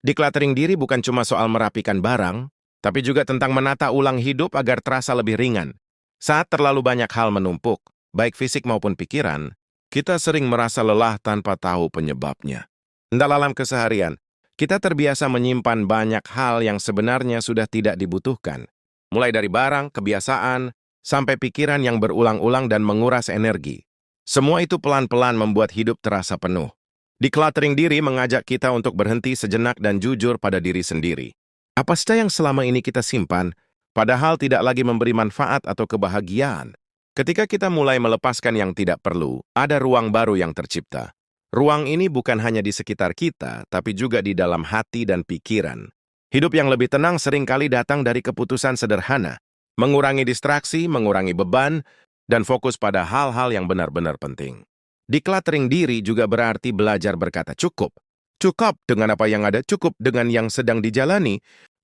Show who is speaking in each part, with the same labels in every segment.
Speaker 1: Decluttering diri bukan cuma soal merapikan barang, tapi juga tentang menata ulang hidup agar terasa lebih ringan. Saat terlalu banyak hal menumpuk, baik fisik maupun pikiran, kita sering merasa lelah tanpa tahu penyebabnya. Dalam keseharian, kita terbiasa menyimpan banyak hal yang sebenarnya sudah tidak dibutuhkan. Mulai dari barang, kebiasaan, sampai pikiran yang berulang-ulang dan menguras energi. Semua itu pelan-pelan membuat hidup terasa penuh. Decluttering diri mengajak kita untuk berhenti sejenak dan jujur pada diri sendiri. Apa saja yang selama ini kita simpan, padahal tidak lagi memberi manfaat atau kebahagiaan? Ketika kita mulai melepaskan yang tidak perlu, ada ruang baru yang tercipta. Ruang ini bukan hanya di sekitar kita, tapi juga di dalam hati dan pikiran. Hidup yang lebih tenang seringkali datang dari keputusan sederhana, mengurangi distraksi, mengurangi beban, dan fokus pada hal-hal yang benar-benar penting. Decluttering diri juga berarti belajar berkata cukup. Cukup dengan apa yang ada, cukup dengan yang sedang dijalani,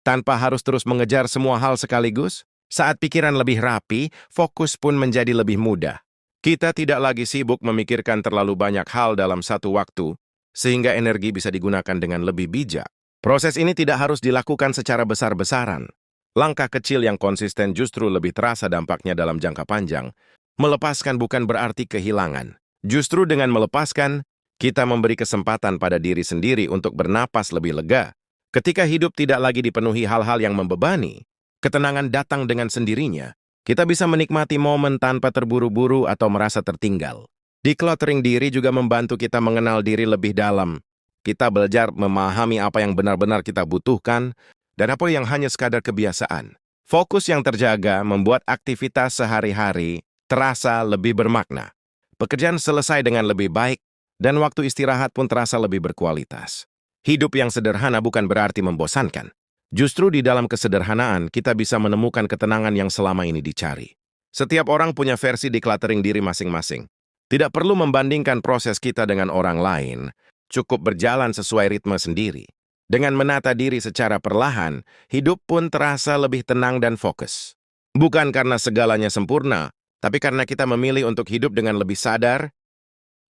Speaker 1: tanpa harus terus mengejar semua hal sekaligus. Saat pikiran lebih rapi, fokus pun menjadi lebih mudah. Kita tidak lagi sibuk memikirkan terlalu banyak hal dalam satu waktu, sehingga energi bisa digunakan dengan lebih bijak. Proses ini tidak harus dilakukan secara besar-besaran. Langkah kecil yang konsisten justru lebih terasa dampaknya dalam jangka panjang. Melepaskan bukan berarti kehilangan. Justru dengan melepaskan, kita memberi kesempatan pada diri sendiri untuk bernapas lebih lega. Ketika hidup tidak lagi dipenuhi hal-hal yang membebani, ketenangan datang dengan sendirinya. Kita bisa menikmati momen tanpa terburu-buru atau merasa tertinggal. Decluttering diri juga membantu kita mengenal diri lebih dalam. Kita belajar memahami apa yang benar-benar kita butuhkan dan apa yang hanya sekadar kebiasaan. Fokus yang terjaga membuat aktivitas sehari-hari terasa lebih bermakna. Pekerjaan selesai dengan lebih baik, dan waktu istirahat pun terasa lebih berkualitas. Hidup yang sederhana bukan berarti membosankan. Justru di dalam kesederhanaan, kita bisa menemukan ketenangan yang selama ini dicari. Setiap orang punya versi decluttering diri masing-masing. Tidak perlu membandingkan proses kita dengan orang lain, cukup berjalan sesuai ritme sendiri. Dengan menata diri secara perlahan, hidup pun terasa lebih tenang dan fokus. Bukan karena segalanya sempurna, tapi karena kita memilih untuk hidup dengan lebih sadar.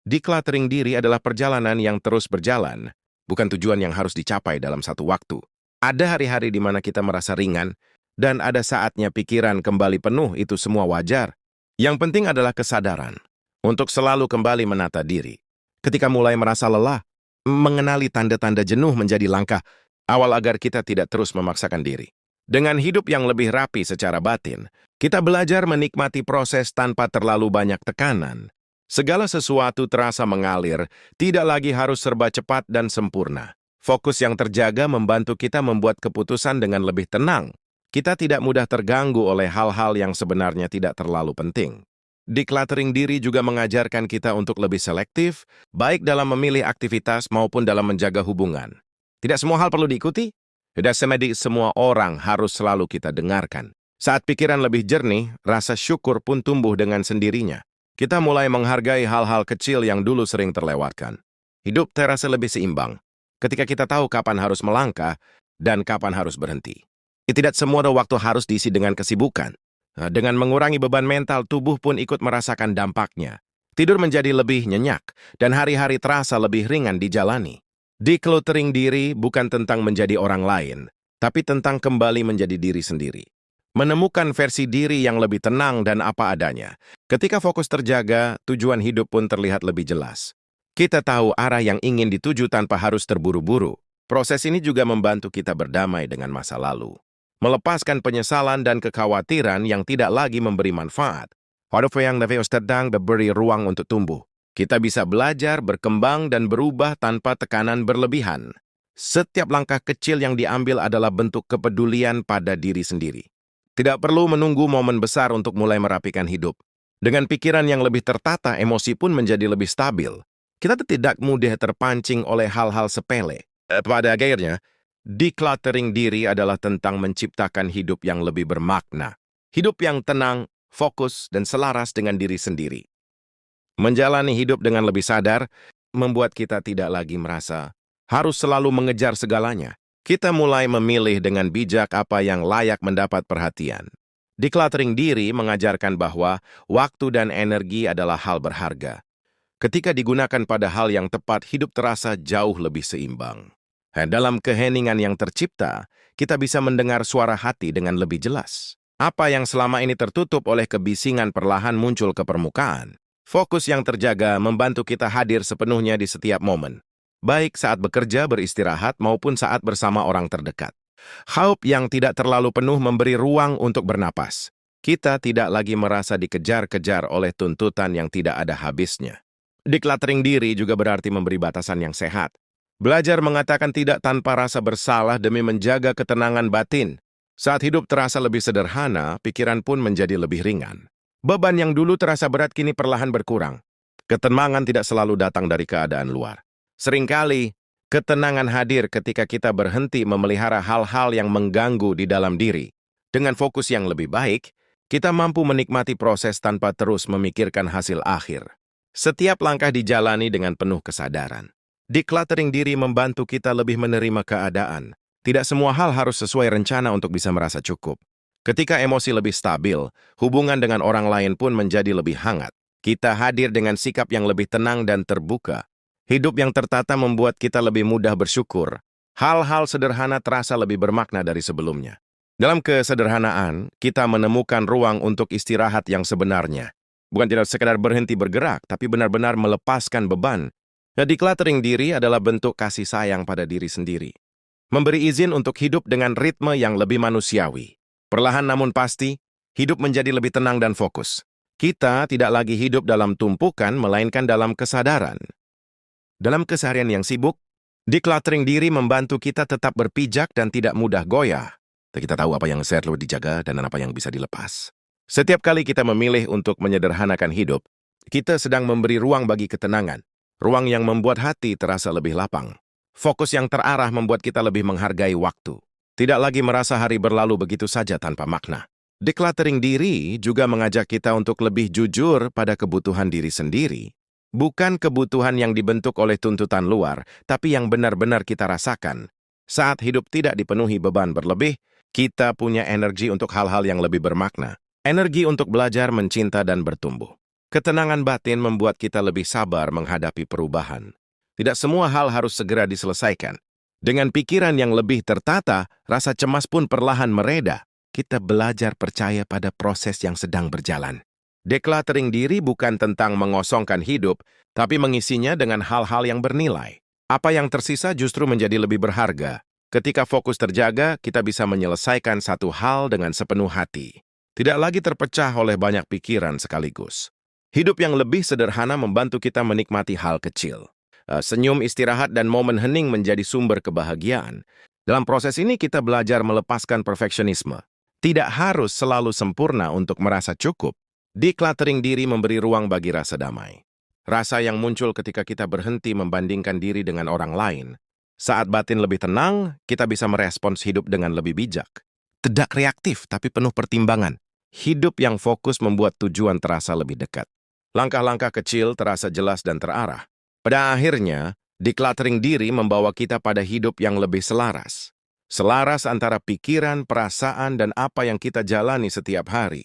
Speaker 1: Decluttering diri adalah perjalanan yang terus berjalan, bukan tujuan yang harus dicapai dalam satu waktu. Ada hari-hari di mana kita merasa ringan, dan ada saatnya pikiran kembali penuh, itu semua wajar. Yang penting adalah kesadaran, untuk selalu kembali menata diri. Ketika mulai merasa lelah, mengenali tanda-tanda jenuh menjadi langkah awal agar kita tidak terus memaksakan diri. Dengan hidup yang lebih rapi secara batin, kita belajar menikmati proses tanpa terlalu banyak tekanan. Segala sesuatu terasa mengalir, tidak lagi harus serba cepat dan sempurna. Fokus yang terjaga membantu kita membuat keputusan dengan lebih tenang. Kita tidak mudah terganggu oleh hal-hal yang sebenarnya tidak terlalu penting. Decluttering diri juga mengajarkan kita untuk lebih selektif, baik dalam memilih aktivitas maupun dalam menjaga hubungan. Tidak semua hal perlu diikuti. Tidak semua orang harus selalu kita dengarkan. Saat pikiran lebih jernih, rasa syukur pun tumbuh dengan sendirinya. Kita mulai menghargai hal-hal kecil yang dulu sering terlewatkan. Hidup terasa lebih seimbang ketika kita tahu kapan harus melangkah dan kapan harus berhenti. Tidak semua waktu harus diisi dengan kesibukan. Dengan mengurangi beban mental, tubuh pun ikut merasakan dampaknya. Tidur menjadi lebih nyenyak, dan hari-hari terasa lebih ringan dijalani. Decluttering diri bukan tentang menjadi orang lain, tapi tentang kembali menjadi diri sendiri. Menemukan versi diri yang lebih tenang dan apa adanya. Ketika fokus terjaga, tujuan hidup pun terlihat lebih jelas. Kita tahu arah yang ingin dituju tanpa harus terburu-buru. Proses ini juga membantu kita berdamai dengan masa lalu. Melepaskan penyesalan dan kekhawatiran yang tidak lagi memberi manfaat. Hidup yang sedang diberi ruang untuk tumbuh. Kita bisa belajar, berkembang, dan berubah tanpa tekanan berlebihan. Setiap langkah kecil yang diambil adalah bentuk kepedulian pada diri sendiri. Tidak perlu menunggu momen besar untuk mulai merapikan hidup. Dengan pikiran yang lebih tertata, emosi pun menjadi lebih stabil. Kita tidak mudah terpancing oleh hal-hal sepele. Pada akhirnya, decluttering diri adalah tentang menciptakan hidup yang lebih bermakna. Hidup yang tenang, fokus, dan selaras dengan diri sendiri. Menjalani hidup dengan lebih sadar, membuat kita tidak lagi merasa harus selalu mengejar segalanya. Kita mulai memilih dengan bijak apa yang layak mendapat perhatian. Decluttering diri mengajarkan bahwa waktu dan energi adalah hal berharga. Ketika digunakan pada hal yang tepat, hidup terasa jauh lebih seimbang. Dalam keheningan yang tercipta, kita bisa mendengar suara hati dengan lebih jelas. Apa yang selama ini tertutup oleh kebisingan perlahan muncul ke permukaan. Fokus yang terjaga membantu kita hadir sepenuhnya di setiap momen, baik saat bekerja, beristirahat, maupun saat bersama orang terdekat. Haup yang tidak terlalu penuh memberi ruang untuk bernapas. Kita tidak lagi merasa dikejar-kejar oleh tuntutan yang tidak ada habisnya. Decluttering diri juga berarti memberi batasan yang sehat. Belajar mengatakan tidak tanpa rasa bersalah demi menjaga ketenangan batin. Saat hidup terasa lebih sederhana, pikiran pun menjadi lebih ringan. Beban yang dulu terasa berat kini perlahan berkurang. Ketenangan tidak selalu datang dari keadaan luar. Seringkali, ketenangan hadir ketika kita berhenti memelihara hal-hal yang mengganggu di dalam diri. Dengan fokus yang lebih baik, kita mampu menikmati proses tanpa terus memikirkan hasil akhir. Setiap langkah dijalani dengan penuh kesadaran. Decluttering diri membantu kita lebih menerima keadaan. Tidak semua hal harus sesuai rencana untuk bisa merasa cukup. Ketika emosi lebih stabil, hubungan dengan orang lain pun menjadi lebih hangat. Kita hadir dengan sikap yang lebih tenang dan terbuka. Hidup yang tertata membuat kita lebih mudah bersyukur. Hal-hal sederhana terasa lebih bermakna dari sebelumnya. Dalam kesederhanaan, kita menemukan ruang untuk istirahat yang sebenarnya. Bukan tidak sekedar berhenti bergerak, tapi benar-benar melepaskan beban. Decluttering diri adalah bentuk kasih sayang pada diri sendiri. Memberi izin untuk hidup dengan ritme yang lebih manusiawi. Perlahan namun pasti, hidup menjadi lebih tenang dan fokus. Kita tidak lagi hidup dalam tumpukan, melainkan dalam kesadaran. Dalam keseharian yang sibuk, decluttering diri membantu kita tetap berpijak dan tidak mudah goyah. Kita tahu apa yang perlu dijaga dan apa yang bisa dilepas. Setiap kali kita memilih untuk menyederhanakan hidup, kita sedang memberi ruang bagi ketenangan. Ruang yang membuat hati terasa lebih lapang. Fokus yang terarah membuat kita lebih menghargai waktu. Tidak lagi merasa hari berlalu begitu saja tanpa makna. Decluttering diri juga mengajak kita untuk lebih jujur pada kebutuhan diri sendiri. Bukan kebutuhan yang dibentuk oleh tuntutan luar, tapi yang benar-benar kita rasakan. Saat hidup tidak dipenuhi beban berlebih, kita punya energi untuk hal-hal yang lebih bermakna. Energi untuk belajar, mencinta, dan bertumbuh. Ketenangan batin membuat kita lebih sabar menghadapi perubahan. Tidak semua hal harus segera diselesaikan. Dengan pikiran yang lebih tertata, rasa cemas pun perlahan mereda. Kita belajar percaya pada proses yang sedang berjalan. Decluttering diri bukan tentang mengosongkan hidup, tapi mengisinya dengan hal-hal yang bernilai. Apa yang tersisa justru menjadi lebih berharga. Ketika fokus terjaga, kita bisa menyelesaikan satu hal dengan sepenuh hati. Tidak lagi terpecah oleh banyak pikiran sekaligus. Hidup yang lebih sederhana membantu kita menikmati hal kecil. Senyum, istirahat, dan momen hening menjadi sumber kebahagiaan. Dalam proses ini kita belajar melepaskan perfeksionisme. Tidak harus selalu sempurna untuk merasa cukup. Decluttering diri memberi ruang bagi rasa damai. Rasa yang muncul ketika kita berhenti membandingkan diri dengan orang lain. Saat batin lebih tenang, kita bisa merespons hidup dengan lebih bijak. Tidak reaktif, tapi penuh pertimbangan. Hidup yang fokus membuat tujuan terasa lebih dekat. Langkah-langkah kecil terasa jelas dan terarah. Pada akhirnya, decluttering diri membawa kita pada hidup yang lebih selaras. Selaras antara pikiran, perasaan, dan apa yang kita jalani setiap hari.